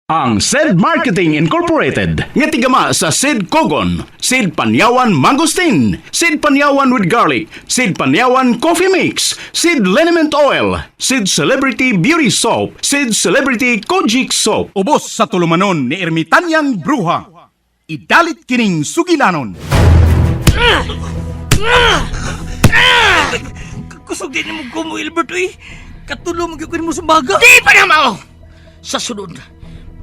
Ang SED Marketing Incorporated nga tigama sa SED Kogon, SED Panyawan Mangosteen, SED Panyawan with Garlic, SED Panyawan Coffee Mix, SED Liniment Oil, SED Celebrity Beauty Soap, SED Celebrity Kojic Soap. Ubos sa tulumanon ni Ermitanyang Bruha. Idalit kining sugilanon. Kusog din mo ko mo, Albert, eh. Katulong mo sa baga. Di pa na mao! Sa sunod,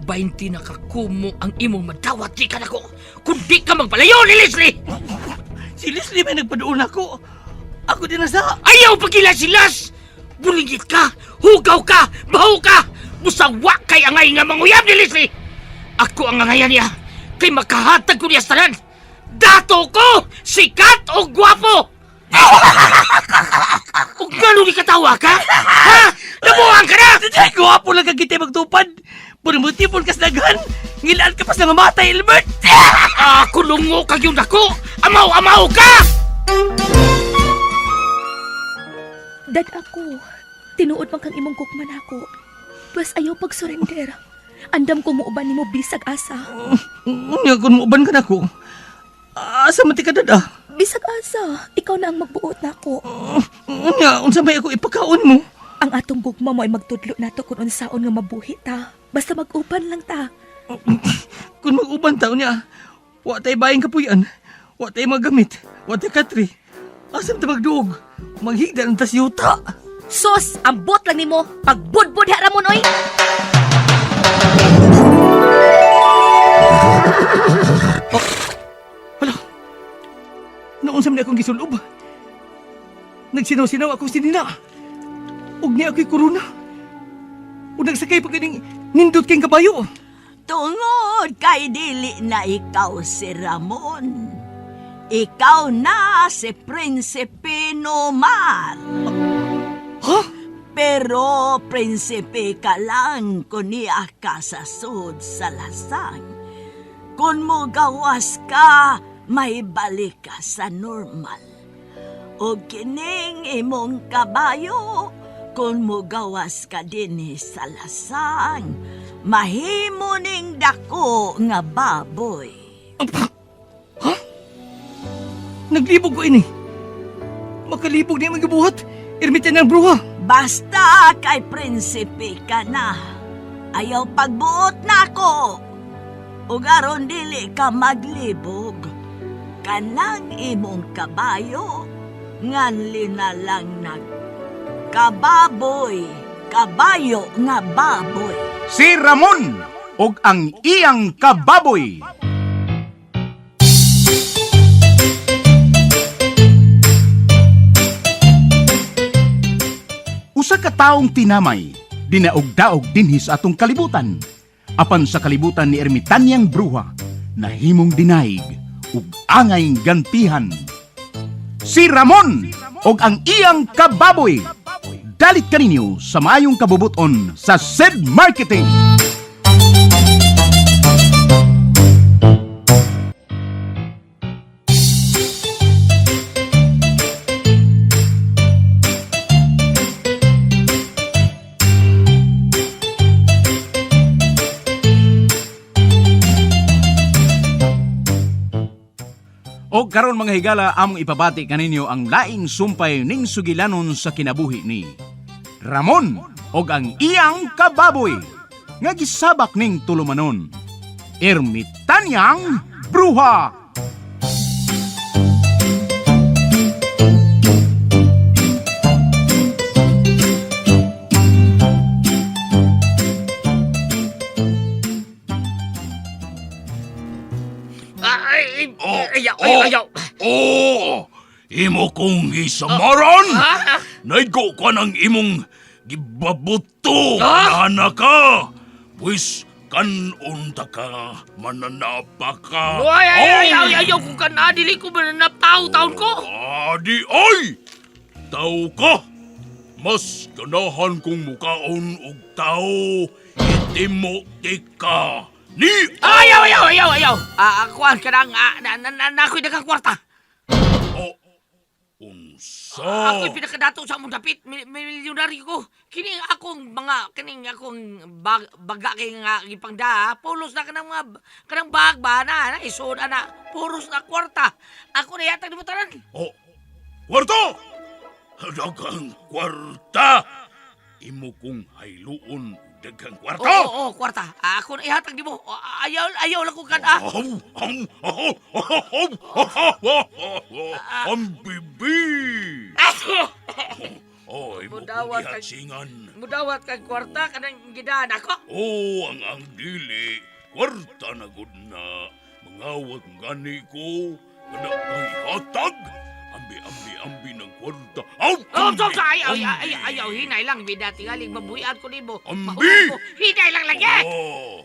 20 na kakumo ang imong madawat di ka na ko. Kung di ka magpalayo ni Leslie! Si Leslie may nagpadoon ako. Ako din nasa... Ayaw pagilasilas! Bulingit ka, hugaw ka, baho ka! Musawa kay angay nga manguyab ni Leslie! Ako ang angayan niya, kay makahatag ko niya sa tanan. Dato ko, sikat o gwapo! Kung gano'n di katawa ka? Ha? Nabuhan ka na! Ay, guwapo lang kang kita magtupad. Puro mo tipon ka sa daghan. Ngilaan ka pa sa mamatay, Albert. Kulungo kag yung dako! Amaw-amaw ka! Dad ako, tinuod man kang imong kukman ako. Plus ayaw pag-surrender. Andam ko muuban ni mo bisag asa. Nga kung muuban ka na ko. Asa mati ka dada? Bisag asa, ikaw na ang magbuot na ako. Nga, unsa may ako ipakaon mo? Ang atong gugma mo ay magtudlo nato kung unsaon nga mabuhi ta. Basta mag-uban lang ta. Kung mag-uban taon niya, wa tayo bayang kapuyan, wa tayo magamit, wa tayo katri. Asam ta magduog, maghigda ng tasyuta. Sos, ambot lang nimo pagbudbud ha Ramon oy. Naunsam na akong gisulob. Nagsinaw-sinaw akong sinina. Ug niya ako'y korona. Ug nagsakay pa kaning nindot kayong kabayo. Tungod kay dili na ikaw si Ramon. Ikaw na si Prinsipe Nomar. Ha? Pero prinsipe ka lang kung niya ka sa sud sa lasang. Kung mo gawas ka, may balik ka sa normal. O kining imong kabayo, kung mo gawas ka din sa lasang, mahimo ning dako nga baboy. Ha? Naglibog ko ini. Makalibog niya magabuhat. Ermitan ng bruha. Basta kay prinsipe ka na. Ayaw pagbuot na ako. Ug aron dili ka maglibog. Kanang imong kabayo, nganli na lang kababoy, kabayo nga baboy. Si Ramon og ang iyang kababoy. Usa ka taong tinamay, dinaog-daog dinhi sa atong kalibutan. Apan sa kalibutan ni Ermitanyang Bruha, nahimong dinaig ug angay gantihan. Si Ramon og ang iyang kababoy. Dalit kaninyo sa maayong kabubuton sa SED Marketing. O karon mga higala, among ipabati kaninyo ang laing sumpay ning sugilanon sa kinabuhi ni Ramon og ang iyang kababoy nga gisabak ning tulumanon, Ermitanyang Bruha. Ayaw. Imo kong isamaran? Ha? Naigo ka ng imong gibabuto, Ah! nana ka. Pues, kanunta ka, mananapa ka. Ayaw kung ka na, dili ko mananaptaw taon ko. Adi ay! Tao ka! Mas ganahan kong mukaon og tao, itimo ka. Ni Ayaw. Kuhan ka na, ako'y nakakwarta. un Unsa? Ako'y pinakadato sa among dapit, milyonaryo ko. Kining akong baga kay nga gipangda, pulos na kanang bag ba na, isuod na, puros na kwarta. Ako na yatag di mo tanan. Oh, kwarta! Daghang kwarta! Imo kong hayluon daghang kwarta! Oo, kwarta. Ako na ihatag di mo. Ayaw lang ko kada. Ang bibi! Oh, imo kong Mudawat kag- ihatsingan. Mudawat kag kwarta kanang gidaan ako. Oh, ang dili. Kwarta na gud na. Mangawat gani ko. Kada kang ihatag. Ambi ng kwarta. Aw! Oh, so ayaw, hinay lang. Bida tingaling mabuhian ko nimo. Ambi! Mauna ko, hinay lang lagi. Oh!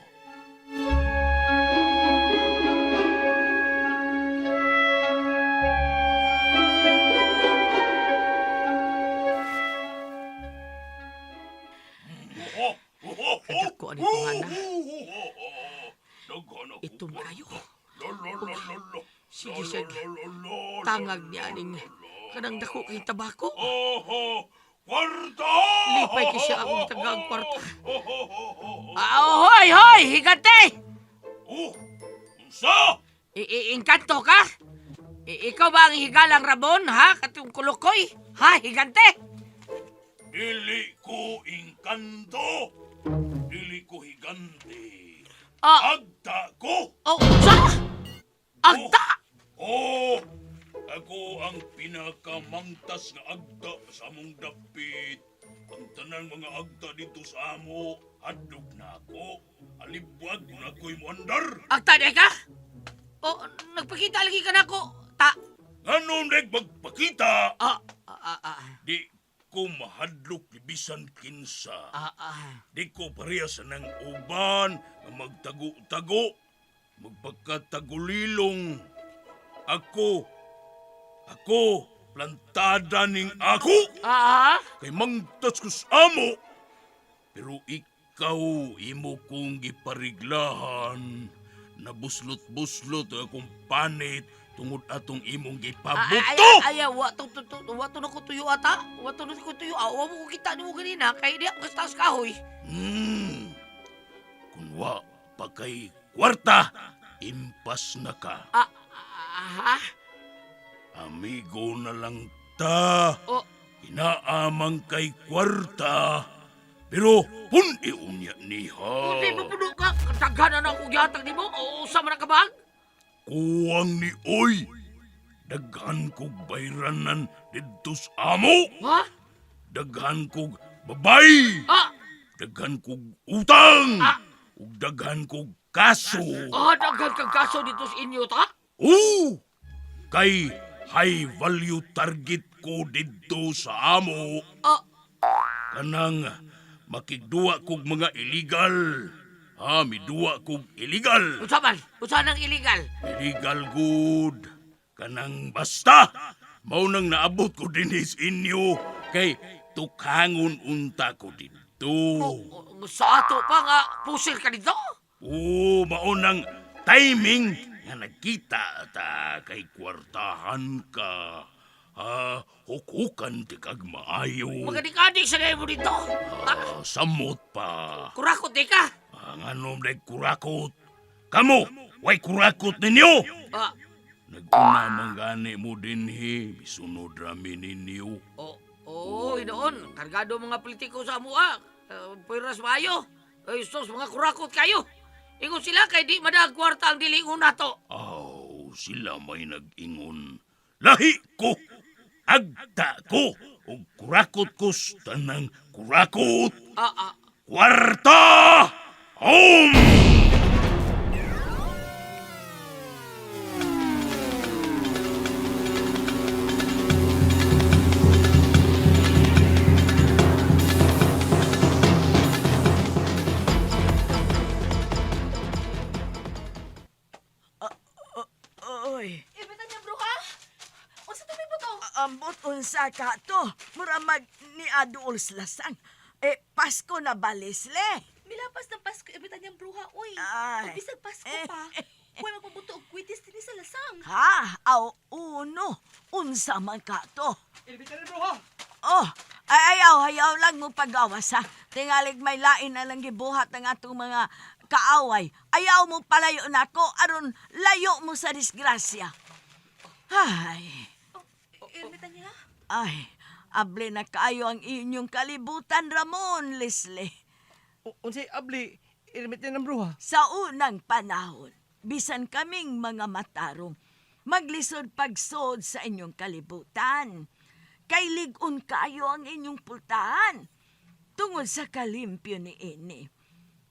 Kadako ani ko nga na. Daghan ako. Ito maayo. Lalalala. Sige, sige. Tangag niya aning kanang dako kay tabako. Kwarta! Lipay ki siya akong tagang kwarta. Hoy, higante! Oh! Unsa? Inkanto ka? Ikaw ba ang higalang Ramon, ha? Katong kulukoy? Ha, higante? Dili ko inkanto. Dili ko higante. Ah, Agta ko! oh, sa? Agta! Oh! Ako ang pinakamangtas nga agda sa among dapit. Ang tanang mga agda dito sa amo, hadlok na ako. Alibwag na ako'y muandar. Agta di ka? Oh, nagpakita lagi ka na ko. Ano magpakita? Ah, Di ko mahadlok ni bisan kinsa. Di ko parehas ng uban nga magtago-tago. Magpagkatagulilong. Ako, plantada ning ako. Kay mangtas ko sa amo. Pero ikaw, imo kong gipariglahan. Nabuslot-buslot akong panit tungod atong imong gipabuto. Wato na ko tuyo ata. Wato na ko tuyo. Awa mo ko kita ni mo ganina. Kaya di ako kastas kahoy. Kunwa pa kay kwarta, impas na ka. Amigo na lang ta. Oh. Inaamang kay kwarta. Pero pun-iunya niha. Hindi mo puno ka. Daghanan ako yatag ni mo. O sa man ka bag? Kuwang ni Oy. Daghan kog bayranan didto sa amo. Ha? Daghan kog babay. Daghan kog utang. Ug daghan kog kaso. Daghan kang kaso dito sa inyo, ta? Oo! Kay high value target ko didto sa amo. Kanang makigduwa kog mga illegal. Miduwa kog illegal. Unsa man? Unsa nang illegal? Illegal good. Kanang basta. Mao nang naabot ko din sa inyo. Kay tukhangon unta ko didto. Sa ato pa nga, pusil ka dito? Oo, mao nang timing nga nagkita ta kay kwartahan ka. Hukukan ti kag maayo. Magadik-adik sa mo dito. Samot pa. Kurakot di ka. Ang anom na kurakot. Kamu, way kurakot ninyo. Naguna manggani mo din bisunod rami ninyo. Inoon. Kargado mga politiko sa amua. Piras maayo. Sos, mga kurakot kayo. Ingon sila kay di madag kwarta ang dilingon nato. Sila may nag-ingon. Lahi ko! Agta ko! O kurakot ko sa tanang kurakot! Kwarta! Home! Oy, Ibitan niya, bruha? Unsa to mo to? ambot unsa ka to? Muramag ni Adol Lasang. Pasko na balisle. Milapas ng Pasko, ibitan niyang bruha, uy. Ay. Ug bisag Pasko pa. Huwag magpabuto og kwitis din sa lasang. Ha? Aw, uno. Unsa man ka to? Irmitan ng bruha! Oh, ayaw lang mo pagawas ha. Tingalig may lain na lang gibuhat ng atong mga kaaway. Ayaw mo palayo na ako, aron layo mo sa disgrasya. Ay, Irmitan niya? ay, able na kayo ang inyong kalibutan, Ramon, Leslie. Unsay abli, irmitan ng bruha. Sa unang panahon, bisan kaming mga matarong, maglisod pagsod sa inyong kalibutan. Kay ligon kayo ang inyong pultahan. Tungod sa kalimpyo ni ini,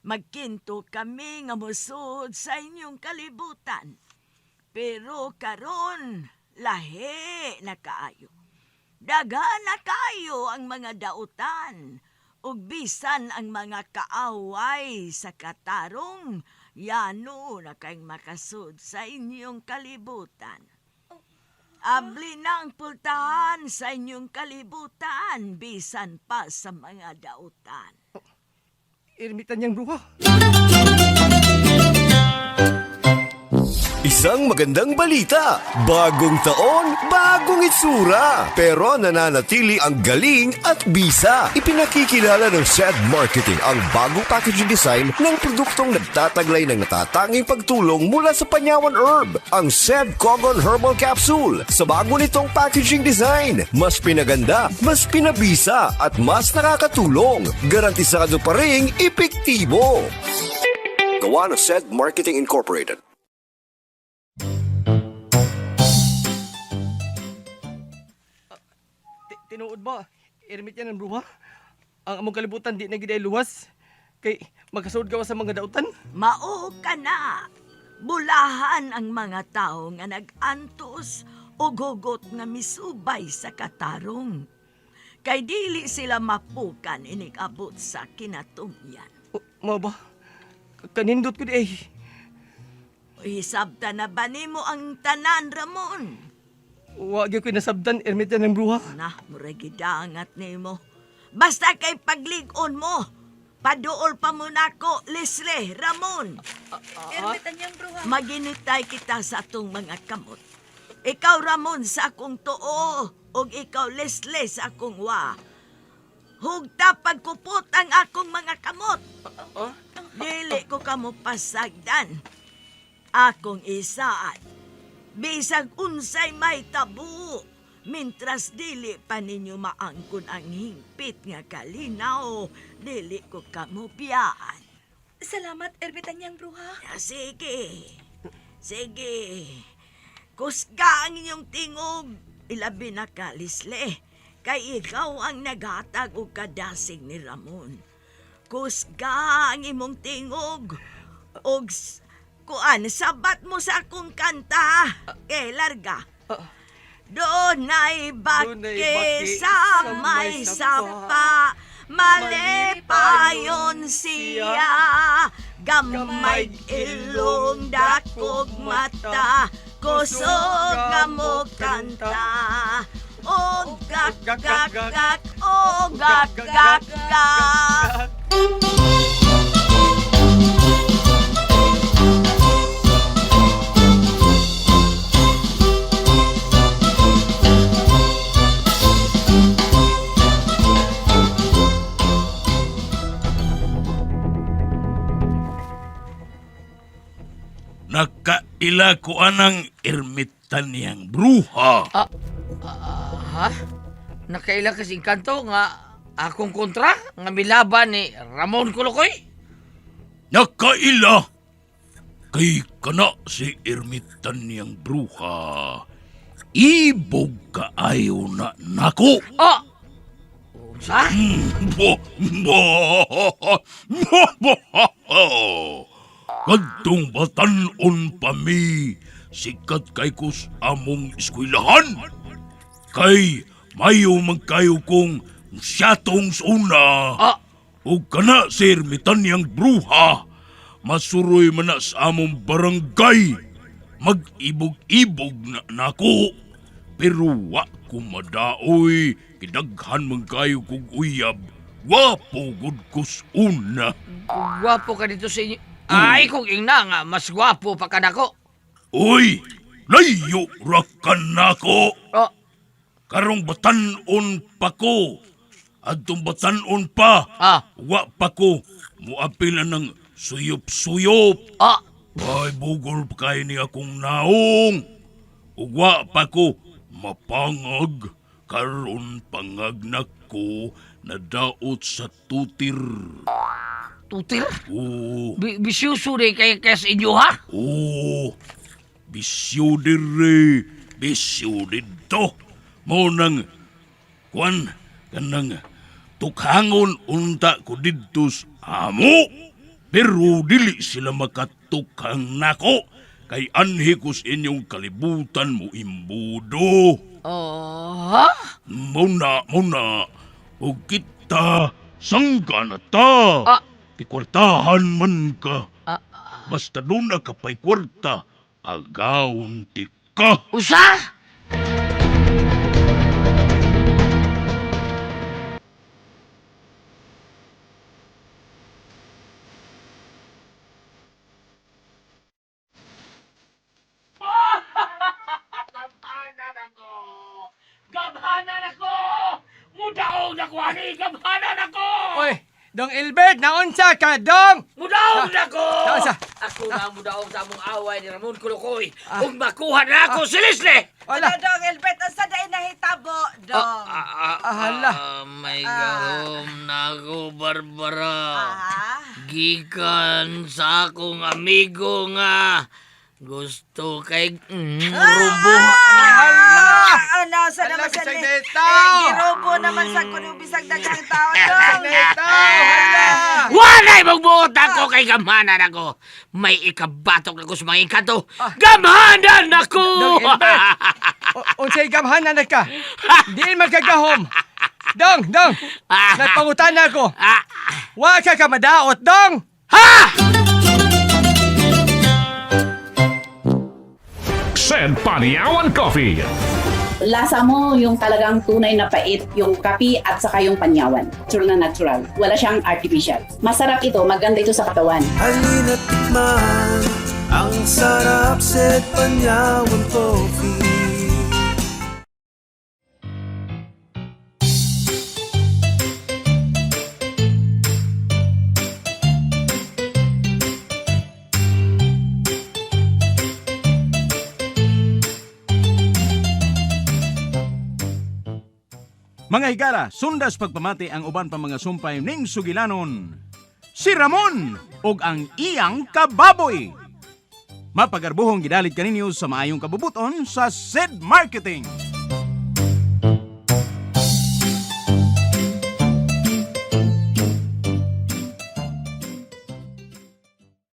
magkinto kami nga musod sa inyong kalibutan. Pero karon, lahi na kaayo. Daga na kayo ang mga dautan. Ug bisan ang mga kaaway sa katarong, yano na kayong makasud sa inyong kalibutan. Abli na ang pultahan sa inyong kalibutan, bisan pa sa mga dautan. Irmitan niyang bruha. Isang magandang balita. Bagong taon, bagong itsura. Pero nananatili ang galing at bisa. Ipinakikilala ng SED Marketing ang bagong packaging design ng produktong nagtataglay ng natatanging pagtulong mula sa Panyawan Herb. Ang SED Cogon Herbal Capsule. Sa bago nitong packaging design, mas pinaganda, mas pinabisa, at mas nakakatulong. Garantisado pa ring epektibo. Gawa ng SED Marketing Incorporated. Tinuod ba, irmitan ng bruha? Ang among kalibutan di na giday luwas. Kay magkasud gawa sa mga dautan. Mao ka na. Bulahan ang mga tao nga nag-antos o gugot nga misubay sa katarong. Kay dili sila mapukan inig-abot sa kinatungyan. Mao ba? Kanindot ko di ay. Hisabta na ba nimo ang tanan, Ramon? Wag yung kinasabdan, irmitan ng bruha. Na, muragidangat nimo. Basta kay pagligon mo. Paduol pa mo nako, Leslie, Ramon. Irmitan niyang bruha. Maginitay kita sa atong mga kamot. Ikaw, Ramon, sa akong tuo. O ikaw, Leslie, sa akong wa. Hugta pagkupot ang akong mga kamot. Dili ko kamo pasagdan. Akong isaad. Bisag unsay may tabu. Mintras dili pa ninyo maangkon ang hingpit nga kalinaw, dili ko kamo biyaan. Salamat, Irmitan niyang bruha. Sige. Sige. Kusga ang inyong tingog. Ilabi na ka, Leslie. Kay ikaw ang naghatag o kadasig ni Ramon. Kusga ang imong tingog. Og kuan, sabat mo sa akong kanta. Larga. Doonay baki sa may sapa, malipayon siya. Gamay ilong dakog mata, kusog nga mo kanta. O gak gak gak, o gak gak gak. Nakaila ko anang irmitan niyang bruha. Ha? Nakailang kasing kanto nga akong kontra nga milaban ni Ramon Kulukoy? Nakaila. Kay kana si irmitan niyang bruha. Ibog kaayo na nako. Oh! Unsa? Kadtong batan-on pa mi, sikat kay kus among eskwelahan. Kay mayo magkayo kong siyatong suna. O kana sir mitan niyang bruha, masuroy man na sa among barangay. Mag-ibog-ibog na nako. Pero wa ko madaoy, kidaghan man kayo kong uyab. Wapo gud kus una. Gwapo ka dito sa inyo. Ay, kung ingna nga, mas gwapo pa ka nako. Uy! Layo ra ka nako! karong batanon pa ko. Adtong batanon pa. Wa pa ko. Muapil na ng suyop-suyop. Ay, bugol pa kayo ni akong naong. Uwa pa ko mapangag. Karon pangag na ko nadaot sa tutir. Tutir? Oo. Bisyuso rin kaya sa inyo, ha? Oo. Bisyo dire. Bisyo dito. Mo nang kwan kanang tukhangon unta ko dito sa amo. Pero dili sila makatukhang nako. Kay anhi ko sa inyong kalibutan mo imbudo. Ha? Muna. O kita, sangka na ta. Pikwartahan man ka. Basta doon na ka pa'y kwarta, agawon ti ka. Usa? Gamhanan ako! Mudaog na ko, ani! Gamhanan ako! Oy, Dong Elbert, naunsa ka, Dong? Mudaog na ko! Naunsa? Ako na mudaog sa among away ni Ramon Kulukoy. Kung makuha na ako si Leslie! Wala. Dong Elbert, asa day nahitabo, Dong? Hala. May gahom na ako, Barbara. Gikan sa akong amigo nga gusto kay rubo. Nasa Hala, naman sa bisag detaw. Girobo naman sa kuno bisag daghang tao, Dong. Hala. Walay magbuot ako kay gamanan ako. May ikabatok ako sa mga ikanto. Gamanan ako! Dong Elbert, unsay gamhanan na ka? Di magkagahom. Dong, nagpangutan na ako. Wa ka madaot, Dong. Said Paniawan Coffee. Lasa mo yung talagang tunay na pait, yung kapi at saka yung panyawan. Natural na natural. Wala siyang artificial. Masarap ito, maganda ito sa katawan. Halina tikman ang sarap sa Panyawan Coffee. Mga higala, sundas pagpamati ang uban pa mga sumpay ning sugilanon. Si Ramon og ang iyang kababoy. Mapagarbuhong gidalit kaninyo sa maayong kabubuton sa SED Marketing.